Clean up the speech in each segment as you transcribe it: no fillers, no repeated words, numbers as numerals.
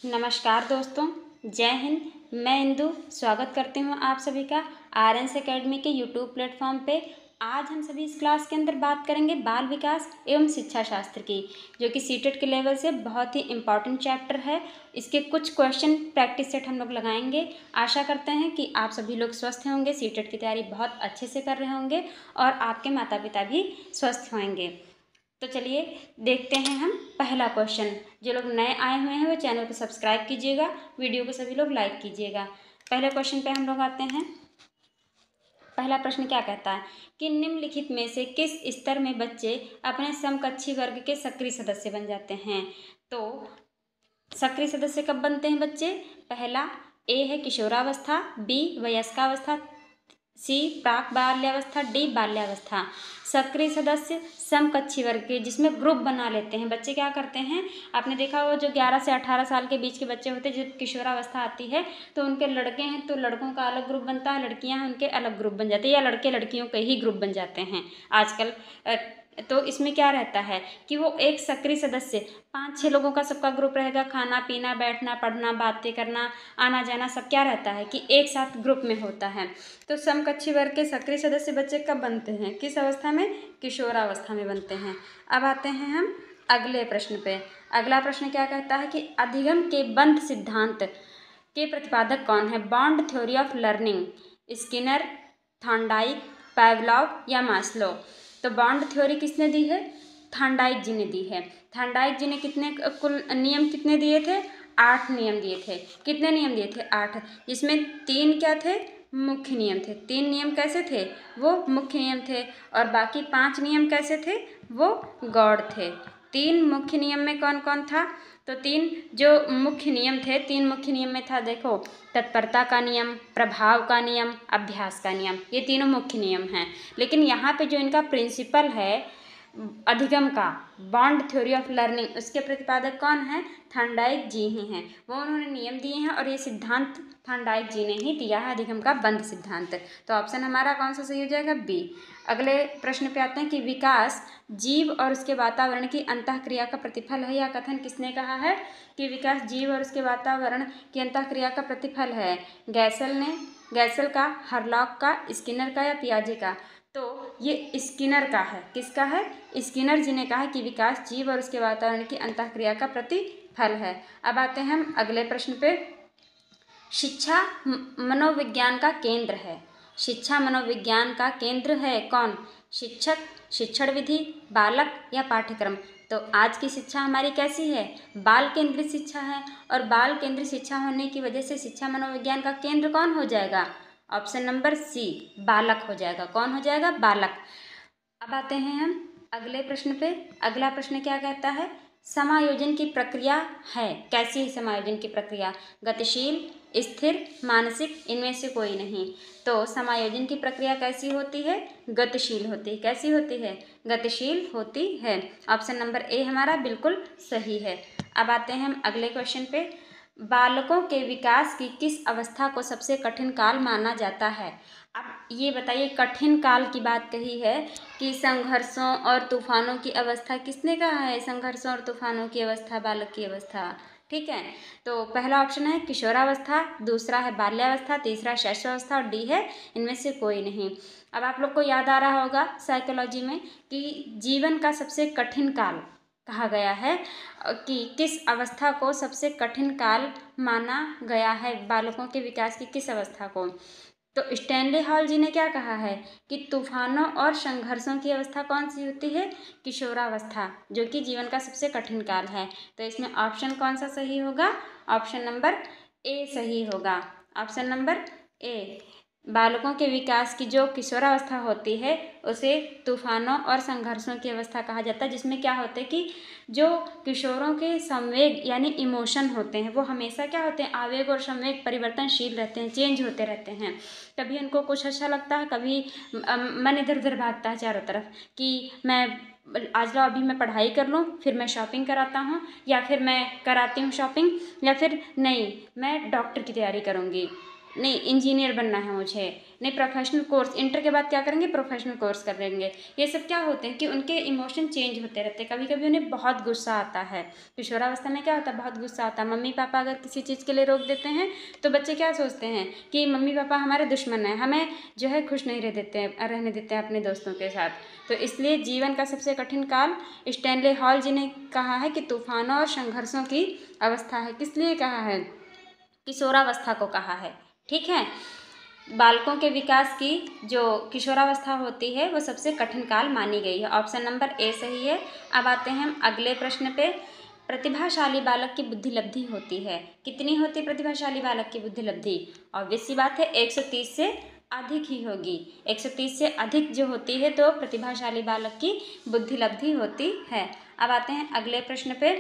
नमस्कार दोस्तों, जय हिंद। मैं इंदु स्वागत करती हूँ आप सभी का आरएनस एकेडमी के यूट्यूब प्लेटफॉर्म पे। आज हम सभी इस क्लास के अंदर बात करेंगे बाल विकास एवं शिक्षा शास्त्र की, जो कि सीटेट के लेवल से बहुत ही इम्पॉर्टेंट चैप्टर है। इसके कुछ क्वेश्चन प्रैक्टिस सेट हम लोग लगाएंगे। आशा करते हैं कि आप सभी लोग स्वस्थ होंगे, सीटेट की तैयारी बहुत अच्छे से कर रहे होंगे और आपके माता पिता भी स्वस्थ होंगे। तो चलिए देखते हैं हम पहला क्वेश्चन। जो लोग नए आए हुए हैं वो चैनल को सब्सक्राइब कीजिएगा, वीडियो को सभी लोग लाइक कीजिएगा। पहले क्वेश्चन पे हम लोग आते हैं। पहला प्रश्न क्या कहता है कि निम्नलिखित में से किस स्तर में बच्चे अपने समकक्षी वर्ग के सक्रिय सदस्य बन जाते हैं। तो सक्रिय सदस्य कब बनते हैं बच्चे? पहला ए है किशोरावस्था, बी वयस्कावस्था, सी प्राक बाल्यावस्था, डी बाल्यावस्था। सक्रिय सदस्य समकक्षी वर्ग के, जिसमें ग्रुप बना लेते हैं। बच्चे क्या करते हैं, आपने देखा हो जो 11 से 18 साल के बीच के बच्चे होते हैं, जब किशोरावस्था आती है तो उनके लड़के हैं तो लड़कों का अलग ग्रुप बनता है, लड़कियां हैं उनके अलग ग्रुप बन जाते हैं, या लड़के लड़कियों के ही ग्रुप बन जाते हैं आजकल। तो इसमें क्या रहता है कि वो एक सक्रिय सदस्य 5-6 लोगों का सबका ग्रुप रहेगा। खाना पीना, बैठना, पढ़ना, बातें करना, आना जाना सब क्या रहता है कि एक साथ ग्रुप में होता है। तो समकक्षी वर्ग के सक्रिय सदस्य बच्चे कब बनते हैं, किस अवस्था में? किशोरावस्था में बनते हैं। अब आते हैं हम अगले प्रश्न पे। अगला प्रश्न क्या कहता है कि अधिगम के बंध सिद्धांत के प्रतिपादक कौन है? Bond theory of learning, Skinner, Thorndike, Pavlov या मास्लो। तो बॉन्ड थ्योरी किसने दी है? थॉर्नडाइक जी ने दी है। थॉर्नडाइक जी ने कितने कुल नियम कितने दिए थे? 8 नियम दिए थे। कितने नियम दिए थे? 8, जिसमें 3 क्या थे? मुख्य नियम थे। 3 नियम कैसे थे? वो मुख्य नियम थे। और बाकी 5 नियम कैसे थे? वो गौड़ थे। 3 मुख्य नियम में कौन कौन था? तो 3 जो मुख्य नियम थे, 3 मुख्य नियम में था, देखो, तत्परता का नियम, प्रभाव का नियम, अभ्यास का नियम। ये तीनों मुख्य नियम हैं। लेकिन यहाँ पे जो इनका प्रिंसिपल है अधिगम का, बॉन्ड थ्योरी ऑफ लर्निंग, उसके प्रतिपादक कौन है? थॉर्नडाइक जी ही हैं। वो उन्होंने नियम दिए हैं और ये सिद्धांत थॉर्नडाइक जी ने ही दिया है, अधिगम का बंध सिद्धांत। तो ऑप्शन हमारा कौन सा सही हो जाएगा? बी। अगले प्रश्न पे आते हैं कि विकास जीव और उसके वातावरण की अंतःक्रिया का प्रतिफल है। यह कथन किसने कहा है कि विकास जीव और उसके वातावरण की अंतःक्रिया का प्रतिफल है? गैसल का, हरलॉक का, स्किनर का या पियाजे का? तो ये स्किनर का है। किसका है? स्किनर जी ने कहा कि विकास जीव और उसके वातावरण की अंतःक्रिया का प्रतिफल है। अब आते हैं हम अगले प्रश्न पे। शिक्षा मनोविज्ञान का केंद्र है। शिक्षा मनोविज्ञान का केंद्र है कौन? शिक्षक, शिक्षण विधि, बालक या पाठ्यक्रम? तो आज की शिक्षा हमारी कैसी है? बाल केंद्रित शिक्षा है। और बाल केंद्रित शिक्षा होने की वजह से शिक्षा मनोविज्ञान का केंद्र कौन हो जाएगा? ऑप्शन नंबर सी, बालक हो जाएगा। कौन हो जाएगा? बालक। अब आते हैं हम अगले प्रश्न पे। अगला प्रश्न क्या कहता है? समायोजन की प्रक्रिया है। कैसी है समायोजन की प्रक्रिया? गतिशील, स्थिर, मानसिक, इनमें से कोई नहीं। तो समायोजन की प्रक्रिया कैसी होती है? गतिशील होती है। कैसी होती है? गतिशील होती है। ऑप्शन नंबर ए हमारा बिल्कुल सही है। अब आते हैं हम अगले क्वेश्चन पे। बालकों के विकास की किस अवस्था को सबसे कठिन काल माना जाता है? अब ये बताइए, कठिन काल की बात कही है कि संघर्षों और तूफानों की अवस्था किसने कहा है? संघर्षों और तूफानों की अवस्था, बालक की अवस्था। ठीक है, तो पहला ऑप्शन है किशोरावस्था, दूसरा है बाल्यावस्था, तीसरा शैशवावस्था और डी है इनमें से कोई नहीं। अब आप लोग को याद आ रहा होगा साइकोलॉजी में कि जीवन का सबसे कठिन काल कहा गया है कि किस अवस्था को सबसे कठिन काल माना गया है, बालकों के विकास की किस अवस्था को? तो स्टैनली हॉल जी ने क्या कहा है कि तूफानों और संघर्षों की अवस्था कौन सी होती है? किशोरावस्था, जो कि जीवन का सबसे कठिन काल है। तो इसमें ऑप्शन कौन सा सही होगा? ऑप्शन नंबर ए सही होगा। ऑप्शन नंबर ए, बालकों के विकास की जो किशोरावस्था होती है उसे तूफानों और संघर्षों की अवस्था कहा जाता है, जिसमें क्या होता है कि जो किशोरों के संवेग यानी इमोशन होते हैं वो हमेशा क्या होते हैं? आवेग और संवेग परिवर्तनशील रहते हैं, चेंज होते रहते हैं। कभी उनको कुछ अच्छा लगता है, कभी मन इधर उधर भागता है चारों तरफ कि मैं आज लो अभी मैं पढ़ाई कर लूँ, फिर मैं शॉपिंग कराता हूँ, या फिर मैं कराती हूँ शॉपिंग, या फिर नहीं मैं डॉक्टर की तैयारी करूँगी। नहीं इंजीनियर बनना है मुझे, नहीं प्रोफेशनल कोर्स, इंटर के बाद क्या करेंगे, प्रोफेशनल कोर्स करेंगे। ये सब क्या होते हैं कि उनके इमोशन चेंज होते रहते हैं। कभी कभी उन्हें बहुत गुस्सा आता है, किशोरावस्था में क्या होता है, बहुत गुस्सा आता है। मम्मी पापा अगर किसी चीज़ के लिए रोक देते हैं तो बच्चे क्या सोचते हैं कि मम्मी पापा हमारे दुश्मन हैं, हमें जो है खुश नहीं रहने देते हैं अपने दोस्तों के साथ। तो इसलिए जीवन का सबसे कठिन काल स्टैनले हॉल जी ने कहा है कि तूफानों और संघर्षों की अवस्था है। किस लिए कहा है, किशोरावस्था को कहा है। ठीक है, बालकों के विकास की जो किशोरावस्था होती है वो सबसे कठिन काल मानी गई है। ऑप्शन नंबर ए सही है। अब आते हैं हम अगले प्रश्न पे। प्रतिभाशाली बालक की बुद्धि लब्धि होती है, कितनी होती है प्रतिभाशाली बालक की बुद्धि लब्धि? ऑब्वियस सी बात है 130 से अधिक ही होगी। 130 से अधिक जो होती है तो प्रतिभाशाली बालक की बुद्धि लब्धि होती है। अब आते हैं अगले प्रश्न पे।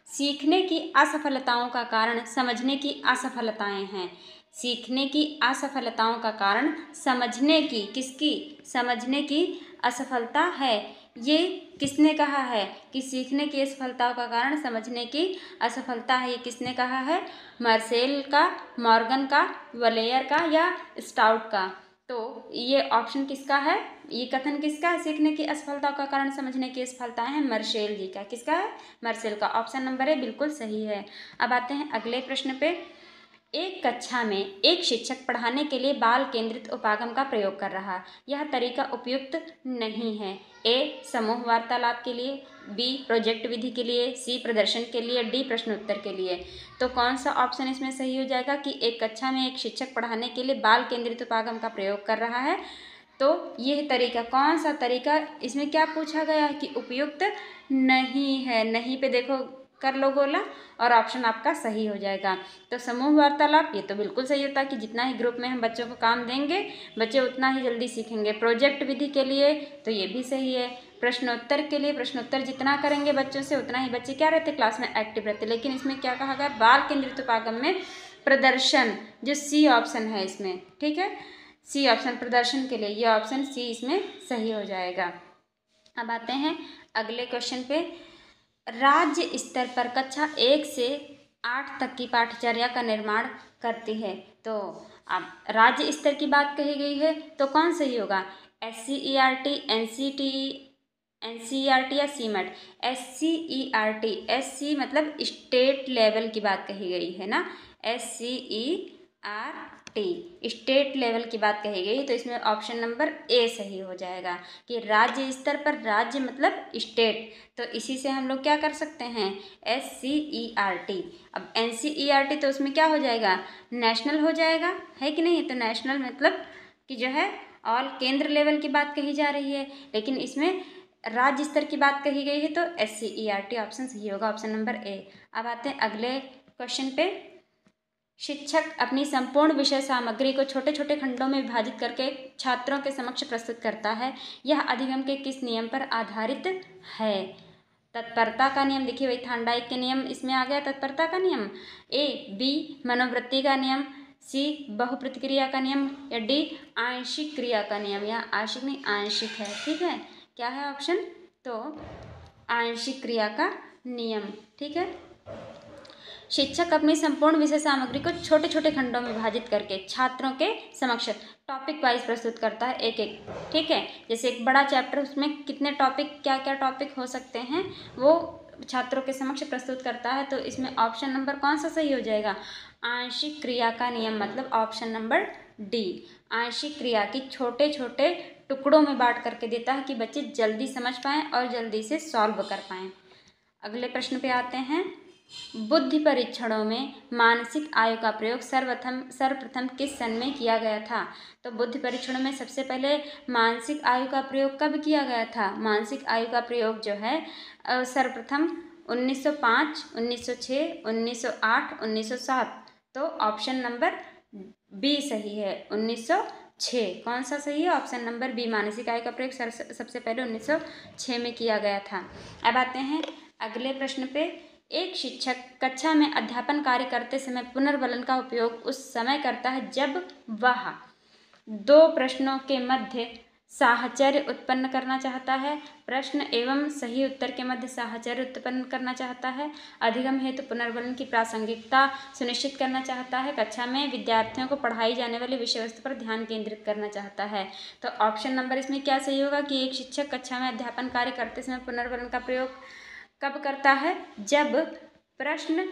सीखने की असफलताओं का कारण समझने की असफलताएं हैं। सीखने की असफलताओं का कारण समझने की, किसकी, समझने की असफलता है। ये किसने कहा है कि सीखने की असफलताओं का कारण समझने की असफलता है? ये किसने कहा है, मार्सेल का, मॉर्गन का, वलेयर का या स्टाउट का? तो ये ऑप्शन किसका है, ये कथन किसका है, सीखने की असफलता का कारण समझने की असफलताएं हैं, मार्सेल जी का। किसका है, मार्सेल का। ऑप्शन नंबर ए बिल्कुल सही है। अब आते हैं अगले प्रश्न पे। एक कक्षा में एक शिक्षक पढ़ाने के लिए बाल केंद्रित उपागम का प्रयोग कर रहा, यह तरीका उपयुक्त नहीं है। ए समूह वार्तालाप के लिए, बी प्रोजेक्ट विधि के लिए, सी प्रदर्शन के लिए, डी प्रश्नोत्तर के लिए। तो कौन सा ऑप्शन इसमें सही हो जाएगा कि एक कक्षा में एक शिक्षक पढ़ाने के लिए बाल केंद्रित उपागम का प्रयोग कर रहा है? तो यह तरीका, कौन सा तरीका, इसमें क्या पूछा गया है कि उपयुक्त नहीं है। नहीं पे देखो कर लो गोला और ऑप्शन आपका सही हो जाएगा। तो समूह वार्तालाप ये तो बिल्कुल सही होता है कि जितना ही ग्रुप में हम बच्चों को काम देंगे बच्चे उतना ही जल्दी सीखेंगे। प्रोजेक्ट विधि के लिए तो ये भी सही है। प्रश्नोत्तर के लिए प्रश्नोत्तर जितना करेंगे बच्चों से उतना ही बच्चे क्या रहते, क्लास में एक्टिव रहते। लेकिन इसमें क्या कहा गया, बाल केंद्रित उपागम में प्रदर्शन, जो सी ऑप्शन है इसमें, ठीक है, सी ऑप्शन प्रदर्शन के लिए, ये ऑप्शन सी इसमें सही हो जाएगा। अब आते हैं अगले क्वेश्चन पे। राज्य स्तर पर कक्षा 1 से 8 तक की पाठचर्या का निर्माण करती है। तो अब राज्य स्तर की बात कही गई है तो कौन सही होगा, SCERT, NCERT या सीमेट? SCERT, SC मतलब स्टेट लेवल की बात कही गई है ना, SCERT स्टेट लेवल की बात कही गई। तो इसमें ऑप्शन नंबर ए सही हो जाएगा कि राज्य स्तर पर, राज्य मतलब स्टेट, तो इसी से हम लोग क्या कर सकते हैं, SCERT। अब NCERT तो उसमें क्या हो जाएगा, नेशनल हो जाएगा, है कि नहीं? तो नेशनल मतलब कि जो है ऑल केंद्र लेवल की बात कही जा रही है, लेकिन इसमें राज्य स्तर की बात कही गई है तो SCERT ऑप्शन सही होगा, ऑप्शन नंबर ए। अब आते हैं अगले क्वेश्चन पे। शिक्षक अपनी संपूर्ण विषय सामग्री को छोटे छोटे खंडों में विभाजित करके छात्रों के समक्ष प्रस्तुत करता है, यह अधिगम के किस नियम पर आधारित है? तत्परता का नियम, देखिए वही थार्नडाइक के नियम इसमें आ गया, तत्परता का नियम, ए बी मनोवृत्ति का नियम, सी बहुप्रतिक्रिया का नियम, या डी आंशिक क्रिया का नियम। या आंशिक नहीं, आंशिक है, ठीक है, क्या है ऑप्शन, तो आंशिक क्रिया का नियम, ठीक है। शिक्षक अपनी संपूर्ण विषय सामग्री को छोटे छोटे खंडों में विभाजित करके छात्रों के समक्ष टॉपिक वाइज प्रस्तुत करता है, एक एक, ठीक है। जैसे एक बड़ा चैप्टर, उसमें कितने टॉपिक, क्या क्या टॉपिक हो सकते हैं, वो छात्रों के समक्ष प्रस्तुत करता है। तो इसमें ऑप्शन नंबर कौन सा सही हो जाएगा, आंशिक क्रिया का नियम, मतलब ऑप्शन नंबर डी। आंशिक क्रिया की छोटे छोटे टुकड़ों में बांट करके देता है कि बच्चे जल्दी समझ पाएँ और जल्दी से सॉल्व कर पाएँ। अगले प्रश्न पे आते हैं। बुद्धि परीक्षणों में मानसिक आयु का प्रयोग सर्वप्रथम किस सन में किया गया था? तो बुद्धि परीक्षणों में सबसे पहले मानसिक आयु का प्रयोग कब किया गया था? मानसिक आयु का प्रयोग जो है सर्वप्रथम 1905, 1906, 1908, 1907। तो ऑप्शन नंबर बी सही है, 1906। कौन सा सही है, ऑप्शन नंबर बी, मानसिक आयु का प्रयोग सबसे पहले 1906 में किया गया था। अब आते हैं अगले प्रश्न पे। एक शिक्षक कक्षा में अध्यापन कार्य करते समय पुनर्वलन का उपयोग उस समय करता है जब वह दो प्रश्नों के मध्य साहचर्य उत्पन्न करना चाहता है, प्रश्न एवं सही उत्तर के मध्य साहचर्य उत्पन्न करना चाहता है, अधिगम हेतु पुनर्वलन की प्रासंगिकता सुनिश्चित करना चाहता है, कक्षा में विद्यार्थियों को पढ़ाई जाने वाली विषय वस्तु पर ध्यान केंद्रित करना चाहता है। तो ऑप्शन नंबर इसमें क्या सही होगा कि एक शिक्षक कक्षा में अध्यापन कार्य करते समय पुनर्वलन का प्रयोग कब करता है? जब प्रश्न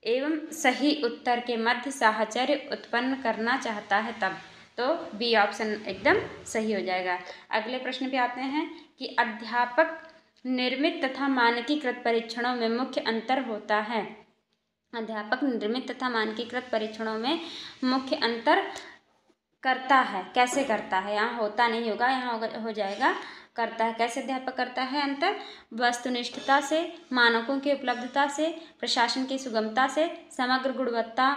एवं सही उत्तर के मध्य साहचर्य उत्पन्न करना चाहता है तब। तो बी ऑप्शन एकदम सही हो जाएगा। अगले प्रश्न पे आते हैं कि अध्यापक निर्मित तथा मानकीकृत परीक्षणों में मुख्य अंतर होता है। अध्यापक निर्मित तथा मानकीकृत परीक्षणों में मुख्य अंतर करता है। कैसे करता है? यहाँ होता नहीं होगा, यहाँ हो जाएगा करता है। कैसे अध्यापक करता है अंतर? वस्तुनिष्ठता से, मानकों की उपलब्धता से, प्रशासन की सुगमता से, समग्र गुणवत्ता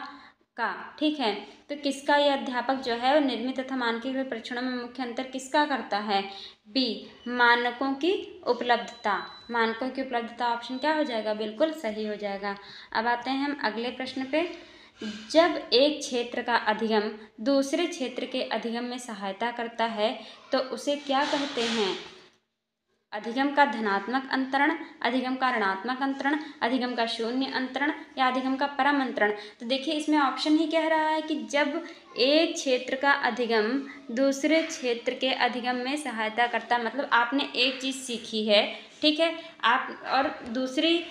का। ठीक है, तो किसका ये अध्यापक जो है वो निर्मित तथा मानकीकृत परीक्षणों में मुख्य अंतर किसका करता है? बी मानकों की उपलब्धता। मानकों की उपलब्धता ऑप्शन क्या हो जाएगा? बिल्कुल सही हो जाएगा। अब आते हैं हम अगले प्रश्न पे। जब एक क्षेत्र का अधिगम दूसरे क्षेत्र के अधिगम में सहायता करता है तो उसे क्या कहते हैं? अधिगम का धनात्मक अंतरण, अधिगम का ऋणात्मक अंतरण, अधिगम का शून्य अंतरण या अधिगम का परम अंतरण। तो देखिए इसमें ऑप्शन ही कह रहा है कि जब एक क्षेत्र का अधिगम दूसरे क्षेत्र के अधिगम में सहायता करता, मतलब आपने एक चीज़ सीखी है, ठीक है, आप और दूसरी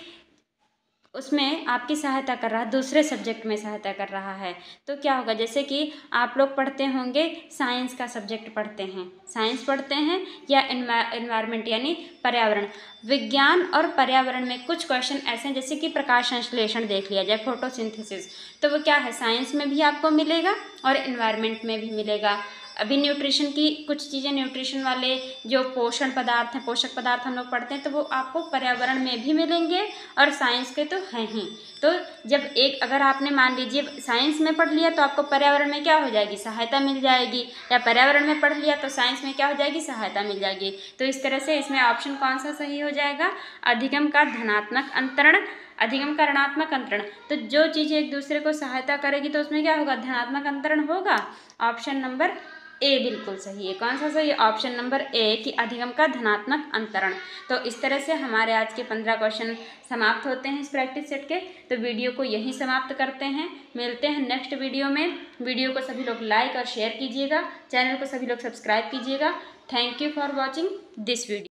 उसमें आपकी सहायता कर रहा है, दूसरे सब्जेक्ट में सहायता कर रहा है, तो क्या होगा? जैसे कि आप लोग पढ़ते होंगे, साइंस का सब्जेक्ट पढ़ते हैं, साइंस पढ़ते हैं या एनवायरनमेंट यानी पर्यावरण, विज्ञान और पर्यावरण में कुछ क्वेश्चन ऐसे हैं जैसे कि प्रकाश संश्लेषण देख लिया जाए, फोटोसिंथेसिस, तो वो क्या है? साइंस में भी आपको मिलेगा और एनवायरनमेंट में भी मिलेगा। अभी न्यूट्रिशन की कुछ चीज़ें, न्यूट्रिशन वाले जो पोषण पदार्थ हैं, पोषक पदार्थ हम लोग पढ़ते हैं, तो वो आपको पर्यावरण में भी मिलेंगे और साइंस के तो हैं ही। तो जब एक अगर आपने मान लीजिए साइंस में पढ़ लिया तो आपको पर्यावरण में क्या हो जाएगी? सहायता मिल जाएगी, या पर्यावरण में पढ़ लिया तो साइंस में क्या हो जाएगी? सहायता मिल जाएगी। तो इस तरह से इसमें ऑप्शन कौन सा सही हो जाएगा? अधिगम का धनात्मक अंतरण, अधिगम का ऋणात्मक अंतरण। तो जो चीज़ एक दूसरे को सहायता करेगी तो उसमें क्या होगा? धनात्मक अंतरण होगा। ऑप्शन नंबर ए बिल्कुल सही है। कौन सा सही है? ऑप्शन नंबर ए कि अधिगम का धनात्मक अंतरण। तो इस तरह से हमारे आज के 15 क्वेश्चन समाप्त होते हैं इस प्रैक्टिस सेट के। तो वीडियो को यहीं समाप्त करते हैं, मिलते हैं नेक्स्ट वीडियो में। वीडियो को सभी लोग लाइक और शेयर कीजिएगा, चैनल को सभी लोग सब्सक्राइब कीजिएगा। Thank you for watching this video.